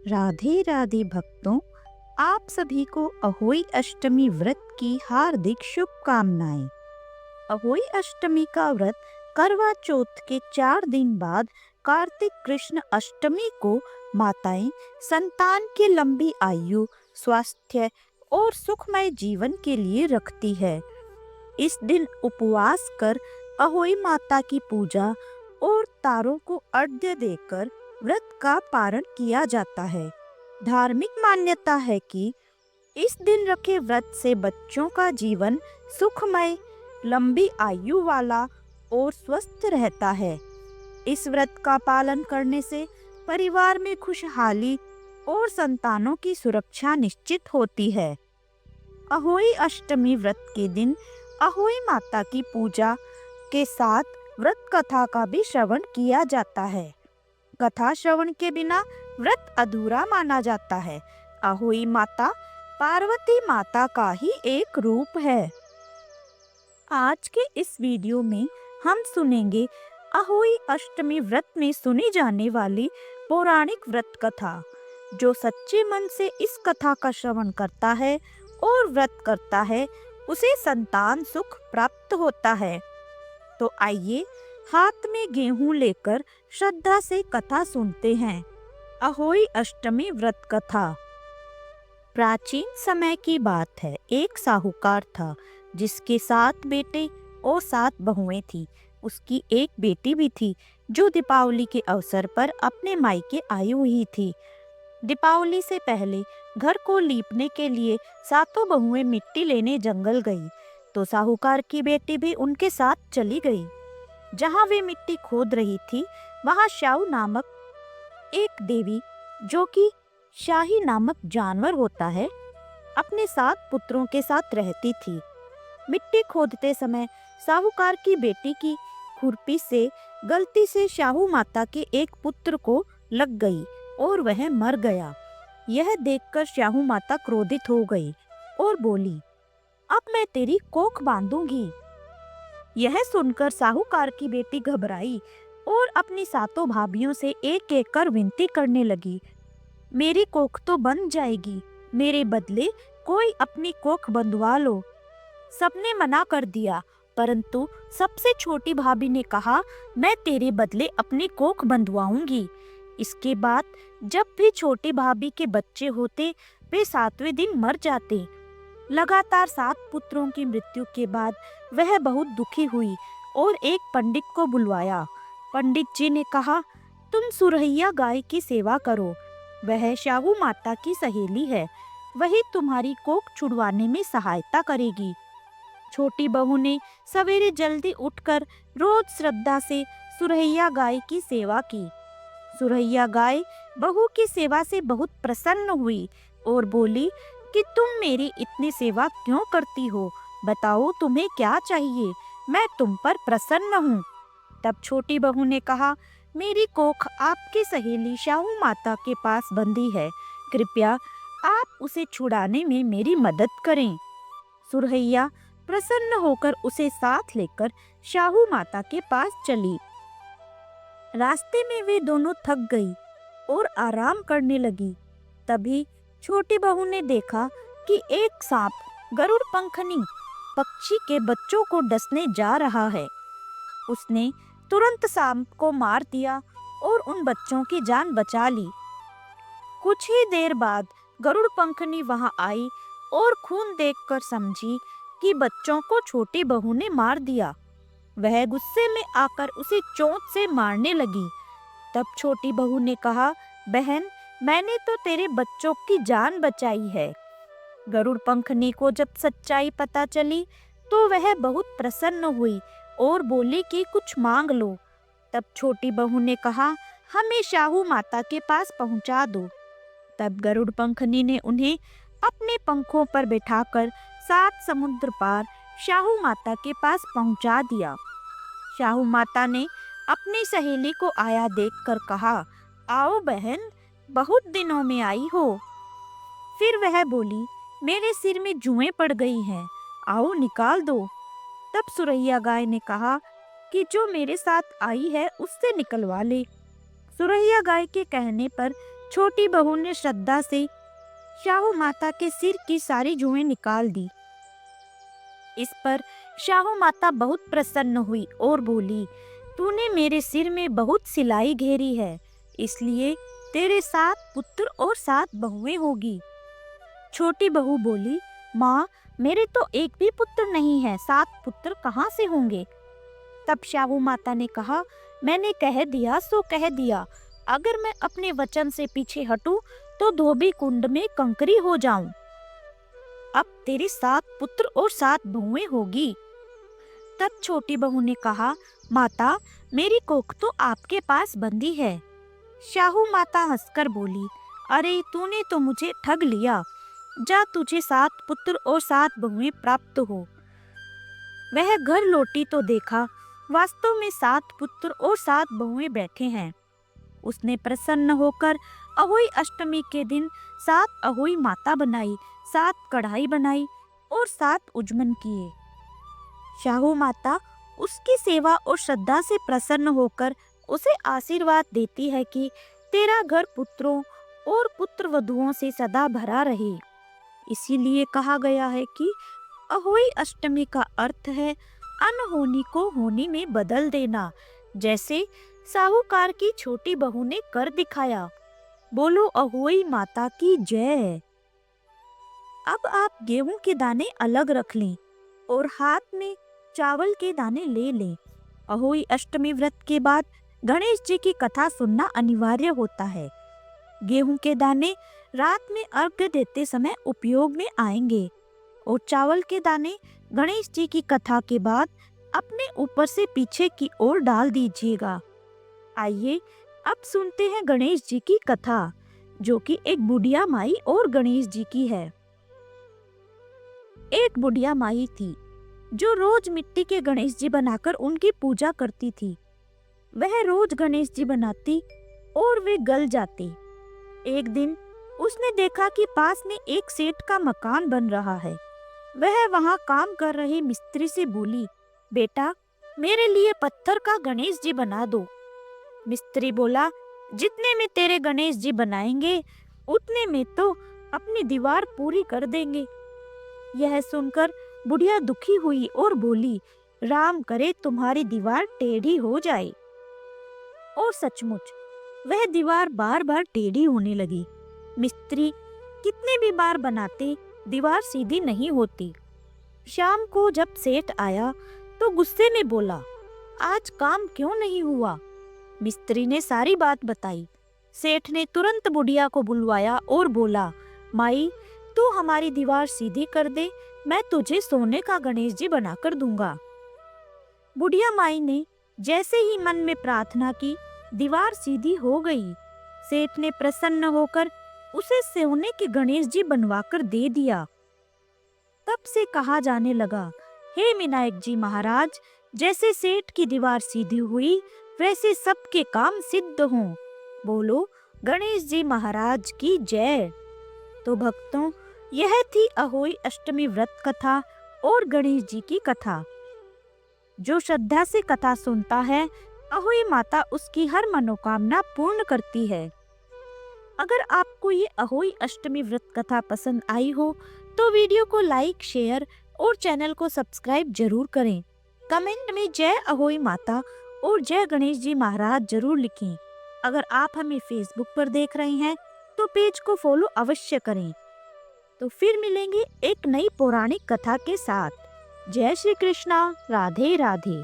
राधे राधे भक्तों, आप सभी को अहोई अष्टमी व्रत की हार्दिक शुभकामनाएं। अहोई अष्टमी का व्रत करवा चौथ के 4 दिन बाद कार्तिक कृष्ण अष्टमी को माताएं संतान की लंबी आयु, स्वास्थ्य और सुखमय जीवन के लिए रखती है। इस दिन उपवास कर अहोई माता की पूजा और तारों को अर्घ्य देकर व्रत का पारण किया जाता है। धार्मिक मान्यता है कि इस दिन रखे व्रत से बच्चों का जीवन सुखमय, लंबी आयु वाला और स्वस्थ रहता है। इस व्रत का पालन करने से परिवार में खुशहाली और संतानों की सुरक्षा निश्चित होती है। अहोई अष्टमी व्रत के दिन अहोई माता की पूजा के साथ व्रत कथा का भी श्रवण किया जाता है। कथा श्रवण के बिना व्रत अधूरा माना जाता है। अहोई माता पार्वती माता का ही एक रूप है। आज के इस वीडियो में हम सुनेंगे अहोई अष्टमी व्रत में सुनी जाने वाली पौराणिक व्रत कथा। जो सच्चे मन से इस कथा का श्रवण करता है और व्रत करता है, उसे संतान सुख प्राप्त होता है। तो आइए हाथ में गेहूं लेकर श्रद्धा से कथा सुनते हैं। अहोई अष्टमी व्रत कथा। प्राचीन समय की बात है। एक साहूकार था जिसके 7 बेटे और 7 बहुएं थी। उसकी एक बेटी भी थी जो दीपावली के अवसर पर अपने मायके आई हुई थी। दीपावली से पहले घर को लीपने के लिए 7 बहुएं मिट्टी लेने जंगल गई, तो साहूकार की बेटी भी उनके साथ चली गई। जहाँ वे मिट्टी खोद रही थी, वहाँ श्याऊ नामक एक देवी, जो कि शाही नामक जानवर होता है, अपने 7 पुत्रों के साथ रहती थी। मिट्टी खोदते समय साहूकार की बेटी की खुरपी से गलती से शाहू माता के एक पुत्र को लग गई और वह मर गया। यह देखकर शाहू माता क्रोधित हो गई और बोली, अब मैं तेरी कोख बांधूंगी। यह सुनकर साहूकार की बेटी घबराई और अपनी 7 भाभियों से एक एक कर विनती करने लगी, मेरी कोख तो बंध जाएगी, मेरे बदले कोई अपनी कोख बंधवा लो। सबने मना कर दिया, परंतु सबसे छोटी भाभी ने कहा, मैं तेरे बदले अपनी कोख बंधवाऊंगी। इसके बाद जब भी छोटी भाभी के बच्चे होते, वे 7वें दिन मर जाते। लगातार 7 पुत्रों की मृत्यु के बाद वह बहुत दुखी हुई और एक पंडित को बुलवाया। पंडित जी ने कहा, तुम सुरैया गाय की सेवा करो, वह शाहू माता की सहेली है, वही तुम्हारी कोख छुड़वाने में सहायता करेगी। छोटी बहू ने सवेरे जल्दी उठकर रोज श्रद्धा से सुरैया गाय की सेवा की। सुरैया गाय बहू की सेवा से बहुत प्रसन्न हुई और बोली कि तुम मेरी इतनी सेवा क्यों करती हो, बताओ तुम्हें क्या चाहिए, मैं तुम पर प्रसन्न हूँ। तब छोटी बहू ने कहा, मेरी कोख आपकी सहेली शाहू माता के पास बंधी है, कृपया आप उसे छुड़ाने में मेरी मदद करें। सुरैया प्रसन्न होकर उसे साथ लेकर शाहू माता के पास चली। रास्ते में वे दोनों थक गई और आराम करने लगी। तभी छोटी बहू ने देखा कि एक सांप गरुड़ पंखनी पक्षी के बच्चों को डसने जा रहा है। उसने तुरंत सांप को मार दिया और उन बच्चों की जान बचा ली। कुछ ही देर बाद गरुड़ पंखनी वहां आई और खून देखकर समझी कि बच्चों को छोटी बहू ने मार दिया। वह गुस्से में आकर उसे चोंच से मारने लगी। तब छोटी बहू ने कहा, बहन, मैंने तो तेरे बच्चों की जान बचाई है। गरुड़ पंखनी को जब सच्चाई पता चली तो वह बहुत प्रसन्न हुई और बोली कि कुछ मांग लो। तब छोटी बहू ने कहा, हमें शाहू माता के पास पहुंचा दो। तब गरुड़ पंखनी ने उन्हें अपने पंखों पर बिठाकर 7 समुद्र पार शाहू माता के पास पहुंचा दिया। शाहू माता ने अपनी सहेली को आया देखकर कहा, आओ बहन, बहुत दिनों में आई हो। फिर वह बोली, मेरे सिर में जुएं पड़ गई हैं, आओ निकाल दो। तब सुरैया गाय ने कहा कि जो मेरे साथ आई है उससे निकलवा ले। सुरैया गाय के कहने पर छोटी बहू ने श्रद्धा से शाहू माता के सिर की सारी जुएं निकाल दी। इस पर शाहू माता बहुत प्रसन्न हुई और बोली, तूने मेरे सिर में बहुत सिलाई घेरी है, इसलिए तेरे 7 पुत्र और 7 बहुएं होगी। छोटी बहू बोली, माँ मेरे तो एक भी पुत्र नहीं है, 7 पुत्र कहाँ से होंगे? तब शाहू माता ने कहा, मैंने कह दिया सो कह दिया, अगर मैं अपने वचन से पीछे हटूं तो धोबी कुंड में कंकरी हो जाऊं। अब तेरे 7 पुत्र और 7 बहुएं होगी। तब छोटी बहू ने कहा, माता मेरी कोख तो आपके पास बंदी है। शाहू माता हंसकर बोली, अरे तूने तो मुझे ठग लिया, जा तुझे 7 पुत्र और 7 बहुएं प्राप्त हो। वह घर लौटी तो देखा वास्तव में 7 पुत्र और 7 बहुएं बैठे हैं। उसने प्रसन्न होकर अहोई अष्टमी के दिन 7 अहोई माता बनाई, 7 कढ़ाई बनाई और 7 उजमन किए। शाहू माता उसकी सेवा और श्रद्धा से प्रसन्न होकर उसे आशीर्वाद देती है कि तेरा घर पुत्रों और पुत्र वधुओं से सदा भरा रहे। इसीलिए कहा गया है कि अहोई अष्टमी का अर्थ है अनहोनी को होनी में बदल देना, जैसे साहूकार की छोटी बहू ने कर दिखाया। बोलो अहोई माता की जय। अब आप गेहूं के दाने अलग रख लें और हाथ में चावल के दाने ले लें। अहोई अष्टमी व्रत के बाद गणेश जी की कथा सुनना अनिवार्य होता है। गेहूं के दाने रात में अर्घ्य देते समय उपयोग में आएंगे और चावल के दाने गणेश जी की कथा के बाद अपने ऊपर से पीछे की ओर डाल दीजिएगा। आइए अब सुनते हैं गणेश जी की कथा, जो कि एक बुढ़िया माई और गणेश जी की है। एक बुढ़िया माई थी जो रोज मिट्टी के गणेश जी बनाकर उनकी पूजा करती थी। वह रोज गणेश जी बनाती और वे गल जाते। एक दिन उसने देखा कि पास में एक सेठ का मकान बन रहा है। वह वहां काम कर रहे मिस्त्री से बोली, बेटा मेरे लिए पत्थर का गणेश जी बना दो। मिस्त्री बोला, जितने में तेरे गणेश जी बनाएंगे उतने में तो अपनी दीवार पूरी कर देंगे। यह सुनकर बुढ़िया दुखी हुई और बोली, राम करे तुम्हारी दीवार टेढ़ी हो जाए। और सचमुच वह दीवार बार बार टेढ़ी होने लगी। मिस्त्री कितने भी बार बनाते दीवार सीधी नहीं होती। शाम को जब सेठ आया तो गुस्से में बोला, आज काम क्यों नहीं हुआ? मिस्त्री ने सारी बात बताई। सेठ ने तुरंत बुढ़िया को बुलवाया और बोला, माई तू हमारी दीवार सीधी कर दे, मैं तुझे सोने का गणेश जी बनाकर दूंगा। बुढ़िया माई ने जैसे ही मन में प्रार्थना की, दीवार सीधी हो गई। सेठ ने प्रसन्न होकर उसे सोने के गणेश जी बनवाकर दे दिया। तब से कहा जाने लगा, हे विनायक जी महाराज, जैसे सेठ की दीवार सीधी हुई वैसे सबके काम सिद्ध हों। बोलो गणेश जी महाराज की जय। तो भक्तों, यह थी अहोई अष्टमी व्रत कथा और गणेश जी की कथा। जो श्रद्धा से कथा सुनता है, अहोई माता उसकी हर मनोकामना पूर्ण करती है। अगर आपको ये अहोई अष्टमी व्रत कथा पसंद आई हो तो वीडियो को लाइक, शेयर और चैनल को सब्सक्राइब जरूर करें। कमेंट में जय अहोई माता और जय गणेश जी महाराज जरूर लिखें। अगर आप हमें फेसबुक पर देख रहे हैं तो पेज को फॉलो अवश्य करें। तो फिर मिलेंगे एक नई पौराणिक कथा के साथ। जय श्री कृष्णा, राधे राधे।